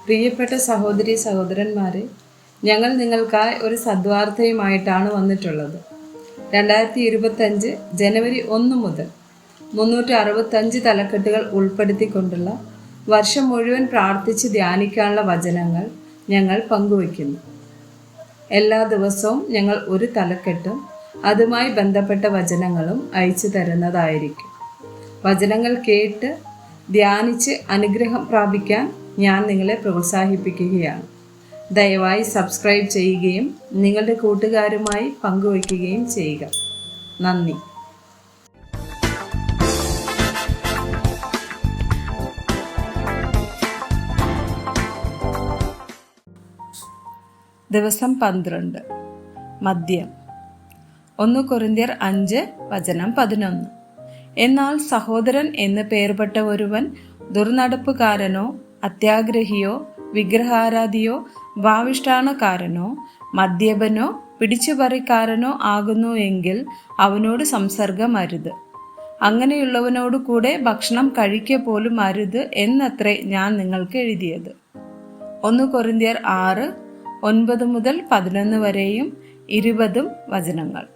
പ്രിയപ്പെട്ട സഹോദരി സഹോദരന്മാരെ, ഞങ്ങൾ നിങ്ങൾക്കായി ഒരു സദ്വാർത്തയുമായിട്ടാണ് വന്നിട്ടുള്ളത്. 2025 ജനുവരി 1 മുതൽ 365 തലക്കെട്ടുകൾ ഉൾപ്പെടുത്തിക്കൊണ്ടുള്ള വർഷം മുഴുവൻ പ്രാർത്ഥിച്ച് ധ്യാനിക്കാനുള്ള വചനങ്ങൾ ഞങ്ങൾ പങ്കുവയ്ക്കുന്നു. എല്ലാ ദിവസവും ഞങ്ങൾ ഒരു തലക്കെട്ടും അതുമായി ബന്ധപ്പെട്ട വചനങ്ങളും അയച്ചു തരുന്നതായിരിക്കും. വചനങ്ങൾ കേട്ട് ധ്യാനിച്ച് അനുഗ്രഹം പ്രാപിക്കാൻ ഞാൻ നിങ്ങളെ പ്രോത്സാഹിപ്പിക്കുകയാണ്. ദയവായി സബ്സ്ക്രൈബ് ചെയ്യുകയും നിങ്ങളുടെ കൂട്ടുകാരുമായി പങ്കുവയ്ക്കുകയും ചെയ്യുക. നന്ദി. ദിവസം 12 മദ്യം. 1 കൊരിന്ത്യർ 5 വചനം 11. എന്നാൽ സഹോദരൻ എന്ന് പേർപ്പെട്ട ഒരുവൻ ദുർനടപ്പുകാരനോ അത്യാഗ്രഹിയോ വിഗ്രഹാരാധിയോ ഭാവിഷ്ഠാണക്കാരനോ മദ്യപനോ പിടിച്ചുപറിക്കാരനോ ആകുന്നു എങ്കിൽ അവനോട് സംസർഗം അരുത്. അങ്ങനെയുള്ളവനോടു കൂടെ ഭക്ഷണം കഴിക്കുക പോലും അരുത് എന്നത്രേ ഞാൻ നിങ്ങൾക്ക് എഴുതിയത്. 1 കൊരിന്ത്യർ 6 9 മുതൽ 11 വരെയും 20 വചനങ്ങൾ.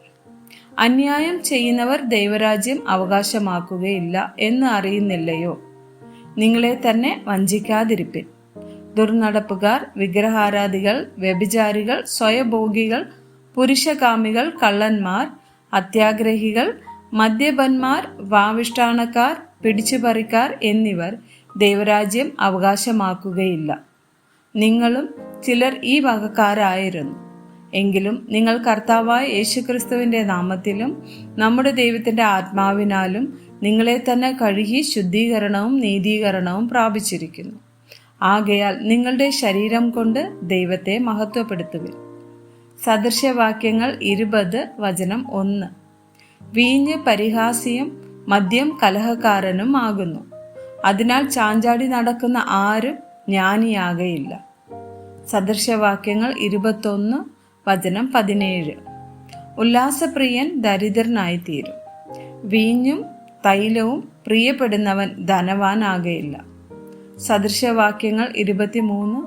അന്യായം ചെയ്യുന്നവർ ദൈവരാജ്യം അവകാശമാക്കുകയില്ല എന്ന് അറിയുന്നില്ലയോ? നിങ്ങളെ തന്നെ വഞ്ചിക്കാതിരിപ്പിൻ. ദുർനടപ്പുകാർ, വിഗ്രഹാരാധികൾ, വ്യഭിചാരികൾ, സ്വയഭോഗികൾ, പുരുഷകാമികൾ, കള്ളന്മാർ, അത്യാഗ്രഹികൾ, മദ്യപന്മാർ, വാവിഷ്ഠാണക്കാർ, പിടിച്ചുപറിക്കാർ എന്നിവർ ദൈവരാജ്യം അവകാശമാക്കുകയില്ല. നിങ്ങളും ചിലർ ഈ വകക്കാരായിരുന്നു. എങ്കിലും നിങ്ങൾ കർത്താവായ യേശുക്രിസ്തുവിന്റെ നാമത്തിലും നമ്മുടെ ദൈവത്തിന്റെ ആത്മാവിനാലും നിങ്ങളെ തന്നെ കഴുകി ശുദ്ധീകരണവും നീതീകരണവും പ്രാപിച്ചിരിക്കുന്നു. ആകയാൽ നിങ്ങളുടെ ശരീരം കൊണ്ട് ദൈവത്തെ മഹത്വപ്പെടുത്തുവിൻ. സദൃശവാക്യങ്ങൾ 20 വചനം 1. വീഞ്ഞ് പരിഹാസിയും മദ്യം കലഹക്കാരനും ആകുന്നു. അതിനാൽ ചാഞ്ചാടി നടക്കുന്ന ആരും ജ്ഞാനിയാകയില്ല. സദൃശവാക്യങ്ങൾ 21 വചനം 17. ഉല്ലാസപ്രിയൻ ദരിദ്രനായിത്തീരും. വീഞ്ഞും തൈലവും പ്രിയപ്പെടുന്നവൻ ധനവാനാകയില്ല. സദൃശവാക്യങ്ങൾ 23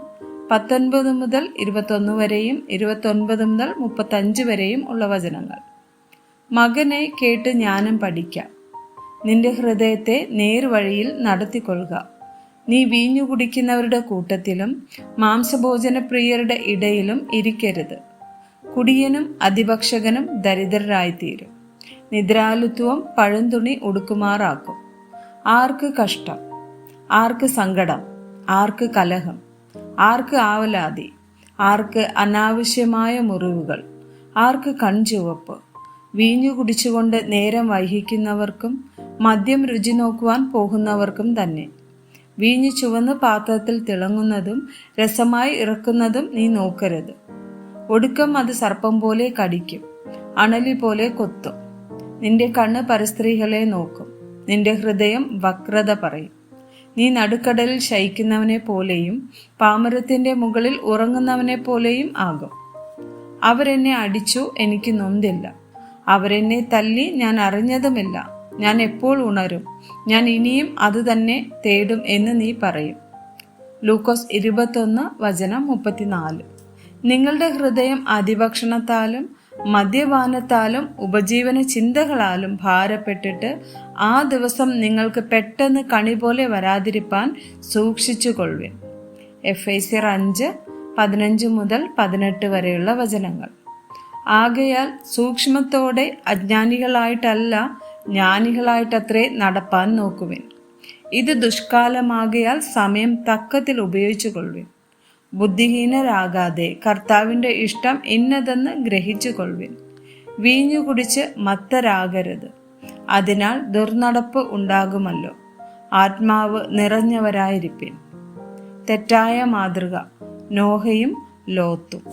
19 മുതൽ 21 വരെയും 29 മുതൽ 35 വരെയും ഉള്ള വചനങ്ങൾ. മകനെ കേട്ട് ജ്ഞാനം പഠിക്കാം. നിന്റെ ഹൃദയത്തെ നേർവഴിയിൽ നടത്തിക്കൊള്ളുക. നീ വീഞ്ഞു കുടിക്കുന്നവരുടെ കൂട്ടത്തിലും മാംസഭോജനപ്രിയരുടെ ഇടയിലും ഇരിക്കരുത്. കുടിയനും അതിഭക്ഷകനും ദരിദ്രരായിത്തീരും. നിദ്രാലുത്വം പഴന്തുണി ഉടുക്കുമാറാക്കും. ആർക്ക് കഷ്ടം, ആർക്ക് സങ്കടം, ആർക്ക് കലഹം, ആർക്ക് ആവലാതി, ആർക്ക് അനാവശ്യമായ മുറിവുകൾ, ആർക്ക് കൺചുവപ്പ്. വീഞ്ഞു കുടിച്ചുകൊണ്ട് നേരം വൈകിക്കുന്നവർക്കും മദ്യം രുചി നോക്കുവാൻ പോകുന്നവർക്കും തന്നെ. വീഞ്ഞു ചുവന്ന് പാത്രത്തിൽ തിളങ്ങുന്നതും രസമായി ഇറക്കുന്നതും നീ നോക്കരുത്. ഒടുക്കം അത് സർപ്പം പോലെ കടിക്കും, അണലി പോലെ കൊത്തും. നിന്റെ കണ്ണ് പരസ്ത്രീകളെ നോക്കും, നിന്റെ ഹൃദയം വക്രത പറയും. നീ നടുക്കടലിൽ ശയിക്കുന്നവനെ പോലെയും പാമരത്തിന്റെ മുകളിൽ ഉറങ്ങുന്നവനെ പോലെയും ആകും. അവരെന്നെ അടിച്ചു, എനിക്ക് നൊന്തില്ല. അവരെന്നെ തല്ലി, ഞാൻ അറിഞ്ഞതുമില്ല. ഞാൻ എപ്പോൾ ഉണരും? ഞാൻ ഇനിയും അത് തന്നെ തേടും എന്ന് നീ പറയും. ലൂക്കോസ് 21 വചനം 34. നിങ്ങളുടെ ഹൃദയം അതിഭക്ഷണത്താലും മദ്യപാനത്താലും ഉപജീവന ചിന്തകളാലും ഭാരപ്പെട്ടിട്ട് ആ ദിവസം നിങ്ങൾക്ക് പെട്ടെന്ന് കണി പോലെ വരാതിരിപ്പാൻ സൂക്ഷിച്ചുകൊള്ളുവിൻ. എഫേസ്യർ 5 15 മുതൽ 18 വരെയുള്ള വചനങ്ങൾ. ആകയാൽ സൂക്ഷ്മത്തോടെ അജ്ഞാനികളായിട്ടല്ല ജ്ഞാനികളായിട്ടത്രേ നടപ്പാൻ നോക്കുവിൻ. ഇത് ദുഷ്കാലമാകയാൽ സമയം തക്കത്തിൽ ഉപയോഗിച്ചു കൊള്ളുവിൻ. ബുദ്ധിഹീനരാകാതെ കർത്താവിൻ്റെ ഇഷ്ടം ഇന്നതെന്ന് ഗ്രഹിച്ചു കൊള്ളുവിൻ. വീഞ്ഞു കുടിച്ച് മത്തരാകരുത്, അതിനാൽ ദുർനടപ്പ് ഉണ്ടാകുമല്ലോ. ആത്മാവ് നിറഞ്ഞവരായിരിപ്പിൻ. തെറ്റായ മാതൃക നോഹയും ലോത്തും.